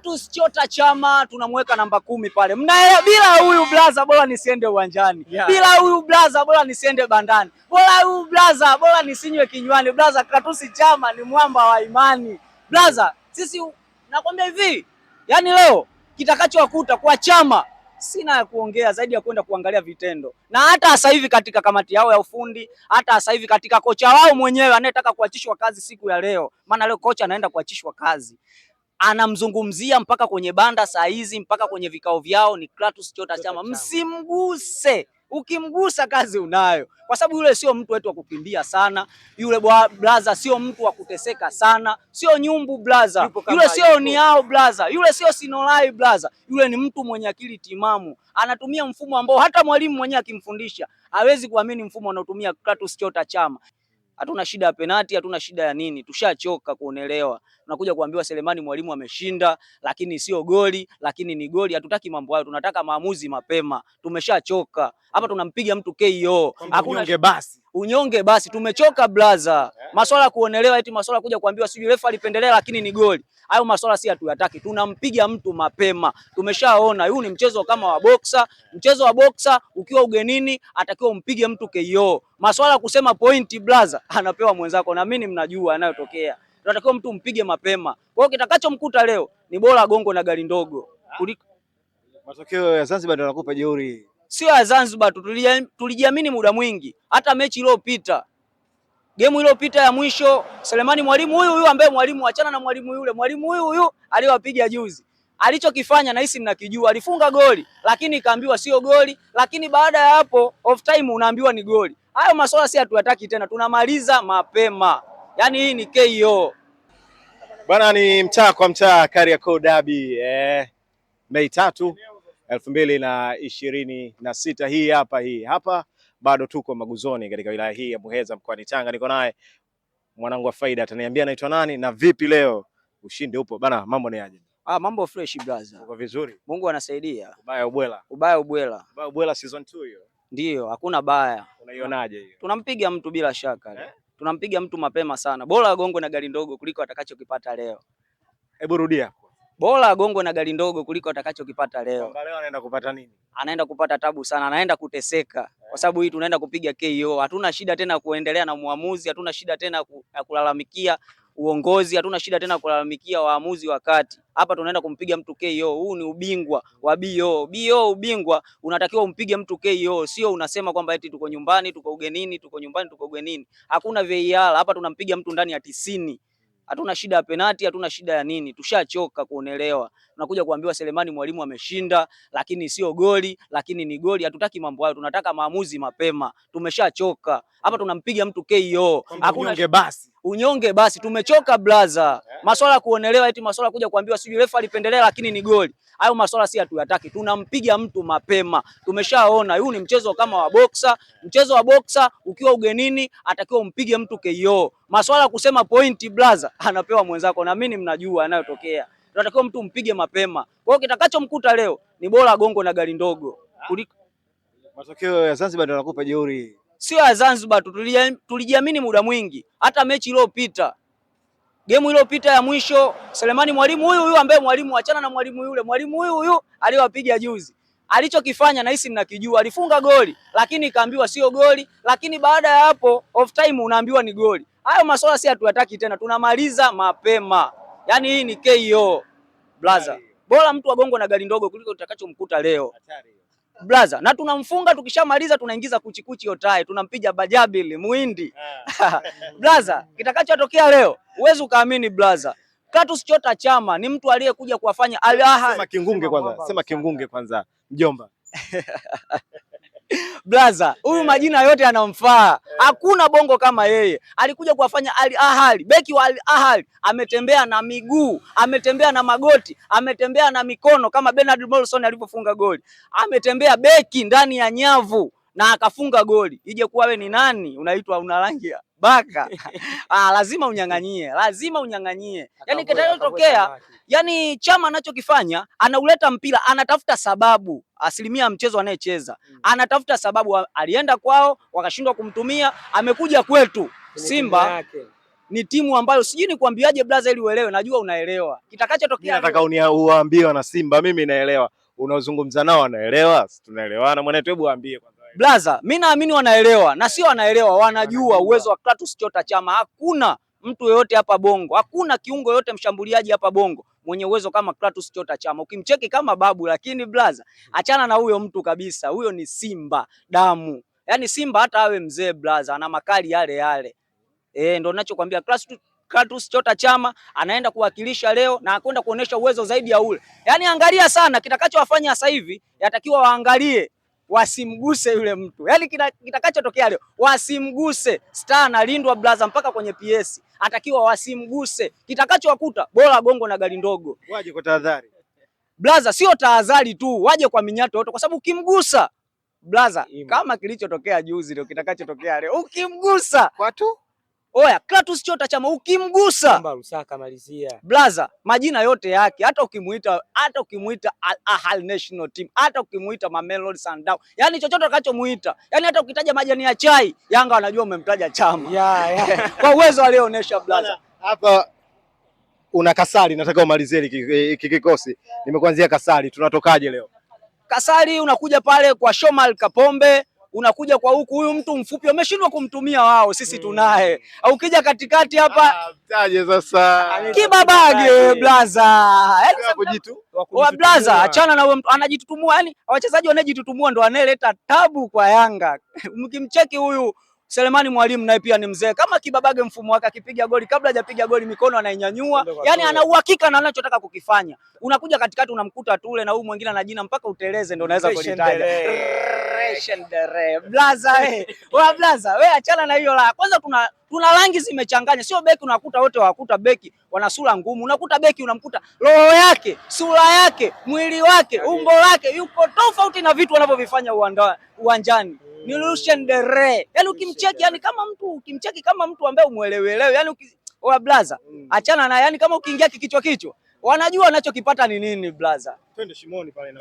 Clatous Chota Chama tunamweka namba 10 pale. Mnaelewa, bila huyu blaza bora nisiende uwanjani. Bila huyu blaza bora nisiende bandani. Bora huyu blaza bora nisinywe kinywani. Blaza Clatous Chama ni mwamba wa imani. Blaza, sisi nakwambia hivi, yani leo kitakachowakuta kwa Chama sina ya kuongea zaidi ya kwenda kuangalia vitendo. Na hata sasa hivi katika kamati yao ya ufundi, hata sasa hivi katika kocha wao mwenyewe anayetaka kuachishwa kazi siku ya leo, maana leo kocha anaenda kuachishwa kazi, anamzungumzia mpaka kwenye banda saa hizi, mpaka kwenye vikao vyao ni Clatous Chota Chama. Msimguse. Ukimgusa kazi unayo, kwa sababu yule sio mtu wetu wa kukimbia sana, yule blaza sio mtu wa kuteseka sana, sio nyumbu blaza, yule sio niao blaza, yule sio sinolai blaza, yule ni mtu mwenye akili timamu, anatumia mfumo ambao hata mwalimu mwenyewe akimfundisha hawezi kuamini mfumo anaotumia Clatous Chota Chama. Hatuna shida ya penati, hatuna shida ya nini, tushachoka kuonelewa. Tunakuja kuambiwa Selemani Mwalimu ameshinda, lakini sio goli, lakini ni goli. Hatutaki mambo hayo, tunataka maamuzi mapema. Tumeshachoka. Hapa tunampiga mtu KO. Hakuna unyonge basi. Unyonge basi, tumechoka blaza. Masuala ya kuonelewa eti masuala kuja kuambiwa sijui refa alipendelea lakini ni goli. Hayo masuala si hatuyataki. Tunampiga mtu mapema. Tumeshaona huu ni mchezo kama wa boxer. Mchezo wa boxer ukiwa ugenini atakiwa umpige mtu KO. Masuala kusema point blaza anapewa mwenzako, na mimi mnajua yanayotokea. Tunatakiwa mtu mpige mapema. Kwa hiyo kitakachomkuta leo ni bora gongo na gari ndogo kuliko matokeo ya Zanzibar ndio yanakupa jeuri. Sio ya Zanzibar tu, tulijiamini muda mwingi. Hata mechi iliyopita, game iliyopita ya mwisho, Selemani Mwalimu huyu ambaye mwalimu achana na mwalimu yule, mwalimu huyu aliyowapiga juzi, alichokifanya na hisi mnakijua, alifunga goli lakini kaambiwa sio goli, lakini baada ya hapo off time unaambiwa ni goli. Hayo masuala si hatuyataki tena, tunamaliza mapema. Yaani hii ni KO. Bwana, ni mtaa kwa mtaa Kariakoo Derby Mei 3, 2026. Hii hapa bado tuko Maguzoni katika wilaya hii ya Muheza mkoani Tanga. Niko naye mwanangu wa Faida, ataniambia anaitwa nani na vipi leo ushindi upo. Bana, mambo ni aje? Mambo fresh brother. Uko vizuri? Mungu anasaidia. Ubaya ubwela. Ubaya ubwela. Ubaya ubwela season 2 hiyo. Ndio, hakuna baya. Unaionaje hiyo? Tunampiga mtu bila shaka. Tunampiga mtu mapema sana. Bora gongo na gari ndogo kuliko atakachokipata leo. Hebu rudia. Bora gongo na gari ndogo kuliko atakachokipata leo. Leo anaenda kupata nini? Anaenda kupata tabu sana, anaenda kuteseka. Kwa sababu hii tunaenda kupiga KO. Hatuna shida tena kuendelea na muamuzi, hatuna shida tena kulalamikia uongozi, hatuna shida tena kulalamikia waamuzi wakati. Hapa tunaenda kumpiga mtu KO. Huu ni ubingwa wa BO. BO ubingwa unatakiwa umpige mtu KO, sio unasema kwamba eti tuko nyumbani, tuko ugenini, tuko nyumbani, tuko ugenini. Hakuna VAR. Hapa tunampiga mtu ndani ya 90. Hatuna shida ya penati, hatuna shida ya nini. Tushachoka kuonelewa. Tunakuja kuambiwa Selemani Mwalimu ameshinda, lakini sio goli, lakini ni goli. Hatutaki mambo hayo, tunataka maamuzi mapema. Tumeshachoka. Hapa tunampiga mtu KO. Hakuna unyonge basi. Unyonge basi, tumechoka blaza. Masuala ya kuonelewa eti masuala kuja kuambiwa sijui refa alipendelea lakini ni goli. Hayo masuala si hatuyataki. Tunampiga mtu mapema. Tumeshaona huu ni mchezo kama wa boxer. Mchezo wa boxer ukiwa ugenini atakiwa umpige mtu KO. Masuala kusema point blaza anapewa mwenzako, na mimi mnajua yanayotokea. Tunatakiwa mtu mpige mapema. Kwa hiyo kitakachomkuta leo ni bora gongo na gari ndogo kuliko matokeo ya Zanzibar ndio yanakupa jeuri. Sio ya Zanzibar tu, tulijiamini muda mwingi. Hata mechi iliyopita, game iliyopita ya mwisho, Selemani Mwalimu huyu ambaye mwalimu achana na mwalimu yule, mwalimu huyu aliyowapiga juzi, alichokifanya na hisi mnakijua, alifunga goli lakini kaambiwa sio goli, lakini baada ya hapo off time unaambiwa ni goli. Hayo masuala si hatuyataki tena, tunamaliza mapema. Yaani hii ni KO blaza. Bora mtu agongo na gari ndogo kuliko utakachomkuta leo. Blaza, na tunamfunga, tukishamaliza tunaingiza kuchikuchi otae, tunampiga Bajabili Muhindi. Blaza, kitakachotokea leo huwezi ukaamini blaza. Clatous Chota Chama ni mtu aliyekuja kuwafanya Al Ahly. Sema kingunge kwanza mjomba. Blaza, huyu majina yote yanamfaa. Hakuna bongo kama yeye. Alikuja kuwafanya Al Ahly. Beki wa Al Ahly ametembea na miguu, ametembea na magoti, ametembea na mikono kama Bernard Morrison alipofunga goli. Ametembea beki ndani ya nyavu na akafunga goli. Ije kuwa wewe ni nani? Unaitwa una rangi baka. Lazima unyang'anyie, lazima unyang'anyie. Yaani kitakachotokea, yani Chama anachokifanya, anauleta mpira, anatafuta sababu. Asilimia ya mchezo anayecheza anatafuta sababu. Alienda kwao wakashindwa kumtumia, amekuja kwetu Simba ni timu ambayo sijui nikwambiaje blaza ili uelewe, najua unaelewa kitakachotokea. Nataka uambie wana Simba, mimi naelewa unaozungumza nao wanaelewa, tunaelewana mwanetu, hebu waambie kwanza. Blaza, mimi naamini wanaelewa na sio wanaelewa, wanajua uwezo wa Clatous Chota Chama. Hakuna mtu yoyote hapa Bongo, hakuna kiungo yote mshambuliaji hapa Bongo mwenye uwezo kama Clatous Chota Chama. Ukimcheki kama babu, lakini blaza, achana na huyo mtu kabisa. Huyo ni Simba damu, yaani Simba hata awe mzee blaza, ana makali yale yale. Ndio ninachokwambia, Clatous Chota Chama anaenda kuwakilisha leo na akwenda kuonesha uwezo zaidi ya ule. Yaani angalia sana kitakachowafanya sasa hivi, yatakiwa waangalie wasimguse yule mtu. Yaani kitakachotokea leo wasimguse. Star analindwa blaza mpaka kwenye PS. Atakiwa wasimguse. Kitakachowakuta bora gongo na gari ndogo. Waje kwa tahadhari. Blaza, sio tahadhari tu, waje kwa minyato yote, kwa sababu ukimgusa blaza kama kilichotokea juzi ndio kitakachotokea leo. Ukimgusa kwa tu oya, Clatous Chota Chama ukimgusa Rusaka malizia blaza, majina yote yake, hata ukimuita Al National Team, hata ukimuita Mamelodi Sundowns, yani chochote utakachomuita, yani hata ukitaja majani ya chai, Yanga wanajua umemtaja Chama. Kwa uwezo alioonyesha blaza. Hapa una Kasari, nataka umalizie hiki kikosi. Nimekuanzia Kasari, tunatokaje leo? Kasari unakuja pale kwa Shomal Kapombe, unakuja kwa huku, huyu mtu mfupi wameshindwa kumtumia wao, sisi tunaye. Au ukija katikati hapa mtaje sasa Kibabage blaza, wa blaza, achana na huyo mtu anajitutumua. Yani wachezaji wanajitutumua ndo waneleta tabu kwa Yanga. Mkimcheki huyu Selemani Mwalimu naye pia ni mzee kama Kibabage, mfumo wake akipiga goli, kabla hajapiga goli mikono anainyanyua, yani ana uhakika na anachotaka kukifanya. Unakuja katikati unamkuta Tule na huyu mwingine ana jina mpaka uteleze ndio unaweza kulitaja blaza. Wewe blaza, wewe achana na hiyo la. Kwanza tuna rangi zimechanganya, sio beki unakuta wote wakuta beki wana sura ngumu, unakuta beki unamkuta roho yake, sura yake, mwili wake, umbo lake yuko tofauti na vitu wanavyovifanya uwanjani. Ni Lucien Dere. Yaani ukimcheki, yani kama mtu ambaye umuelewe, yani oya blaza, achana na, yani kama ukiingia kichwa wanajua wanachokipata ni nini blaza. Twende shimoni pale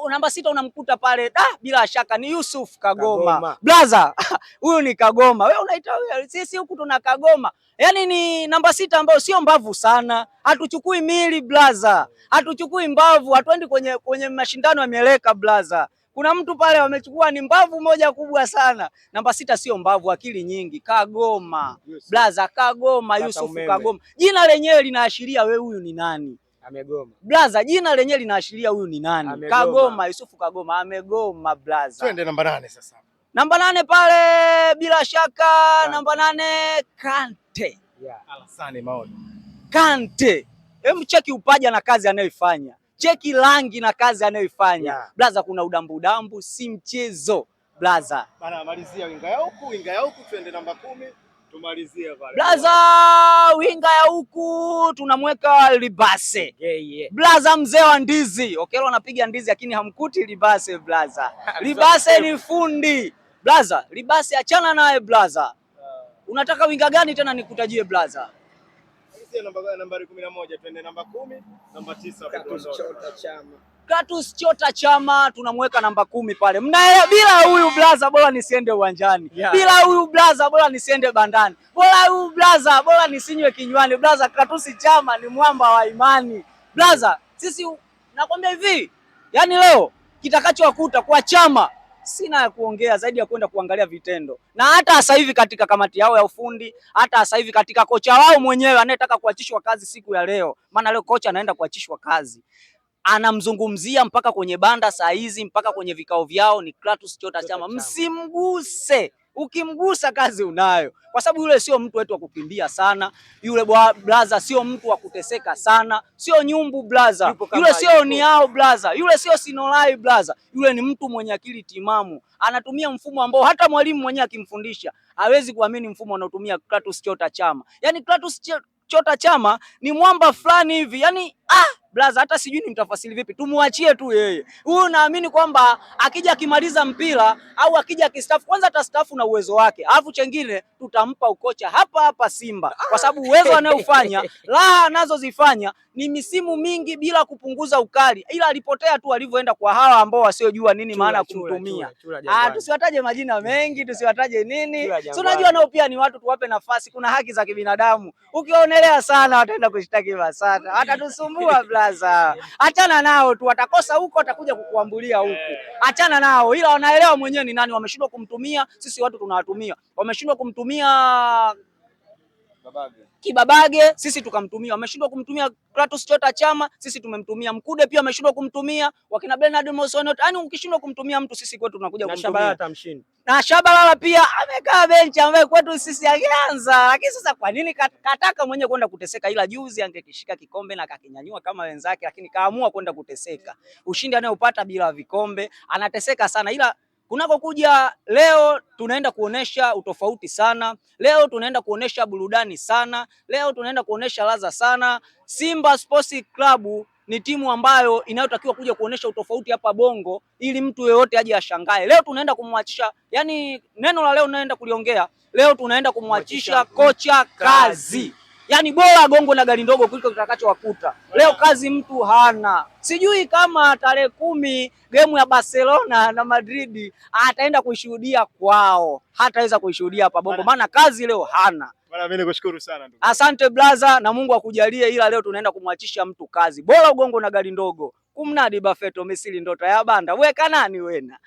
namba 6 unamkuta pale, bila shaka ni Yusuf Kagoma. Blaza, huyu ni Kagoma. Wewe unaita sisi huku tuna Kagoma. Yaani ni namba 6 ambayo sio mbavu sana. Hatuchukui mili blaza. Hatuchukui mbavu, hatuendi kwenye mashindano ya mieleka blaza. Kuna mtu pale wamechukua ni mbavu moja kubwa sana. Namba 6 sio mbavu, akili nyingi. Kagoma. Blaza, Kagoma, Yusuf Kagoma. Jina lenyewe linaashiria wewe huyu ni nani? Amegoma. Blaza, jina lenyewe linaashiria huyu ni nani? Amegoma. Kagoma, Yusufu Kagoma amegoma blaza. Twende namba 8 sasa. Namba 8 pale bila shaka namba 8 Kante. Alassane Maodo. Kante. Cheki upaja na kazi anayoifanya. Cheki rangi na kazi anayoifanya. Blaza, kuna udambu si mchezo blaza. Bana malizia winga ya huku twende namba 10. Tumalizie pale. Blaza, winga ya huku tunamweka Libase. Blaza, mzee wa ndizi. Okelo anapiga ndizi lakini hamkuti Libase blaza. Libase ni fundi. Blaza, Libase achana naye blaza. Unataka winga gani tena nikutajie blaza? Nambari 11 twende namba 10, namba 9 Clatous Chota Chama tunamweka namba 10 pale. Mnaelewa, bila huyu blaza bora nisiende uwanjani. Bila huyu blaza bora nisiende bandani. Bora huyu blaza bora nisinywe kinywani. Blaza, Clatous Chama ni mwamba wa imani. Blaza, sisi nakwambia hivi, yani leo kitakachowakuta kwa Chama sina ya kuongea zaidi ya kwenda kuangalia vitendo. Na hata sasa hivi katika kamati yao ya ufundi, hata sasa hivi katika kocha wao mwenyewe anayetaka kuachishwa kazi siku ya leo, maana leo kocha anaenda kuachishwa kazi, anamzungumzia mpaka kwenye banda saa hizi, mpaka kwenye vikao vyao ni Clatous Chota Chama. Msimguse. Ukimgusa kazi unayo, kwa sababu yule sio mtu wetu wa kukimbia sana. Yule blaza sio mtu wa kuteseka sana, sio nyumbu blaza. Yule sio niao blaza, yule sio sinolai blaza. Yule ni mtu mwenye akili timamu, anatumia mfumo ambao hata mwalimu mwenyewe akimfundisha hawezi kuamini mfumo anaotumia Clatous Chota Chama. Yani Clatous Chota Chama ni mwamba fulani hivi, yani blaza, hata sijui nimtafasiri vipi, tumuachie tu yeye. Huyu naamini kwamba akija akimaliza mpira au akija akistaafu, kwanza atastaafu na uwezo wake, alafu chengine tutampa ukocha hapa Simba, kwa sababu uwezo anaofanya, raha anazozifanya ni misimu mingi bila kupunguza ukali, ila alipotea tu alivyoenda kwa hawa ambao wasiojua nini maana ya kumtumia. Tusiwataje majina mengi, tusiwataje nini. Si unajua nao pia ni watu, tuwape nafasi, kuna haki za kibinadamu. Ukionelea sana wataenda kushtaki Basata, watatusumbua blaza. Achana nao tu, watakosa huko, watakuja kukuambulia huku. Achana nao, ila wanaelewa mwenyewe ni nani. Wameshindwa kumtumia, sisi watu tunawatumia. Wameshindwa kumtumia Kibabage, sisi tukamtumia. Wameshindwa kumtumia Kratos Chota Chama, sisi tumemtumia. Mkude pia wameshindwa kumtumia, wakina Bernard Mosonot. Yaani ukishindwa kumtumia mtu, sisi kwetu tunakuja kumtumia. Na Shabalala pia amekaa benchi, ambaye kwetu sisi angeanza. Lakini sasa kwa nini kataka mwenyewe kwenda kuteseka? Ila juzi angekishika kikombe na kakinyanyua kama wenzake, lakini kaamua kwenda kuteseka. Ushindi anayopata bila vikombe, anateseka sana. Ila kunakokuja leo tunaenda kuonesha utofauti sana. Leo tunaenda kuonesha burudani sana. Leo tunaenda kuonesha ladha sana. Simba Sports Club ni timu ambayo inayotakiwa kuja kuonesha utofauti hapa Bongo ili mtu yeyote aje ashangae. Leo tunaenda kumwachisha, yani neno la leo tunaenda kuliongea. Leo tunaenda kumwachisha kocha kazi. Yani bora gongo na gari ndogo kuliko kitakachowakuta. Leo kazi mtu hana. Sijui kama tarehe 10 game ya Barcelona na Madrid ataenda kuishuhudia kwao. Hataweza kuishuhudia hapa Bongo maana kazi leo hana. Bwana mimi nikushukuru sana ndugu. Asante blaza, na Mungu akujalie, ila leo tunaenda kumwachisha mtu kazi. Bora gongo na gari ndogo. Kumnadi Bafeto Misili ndota ya banda. Weka nani wena?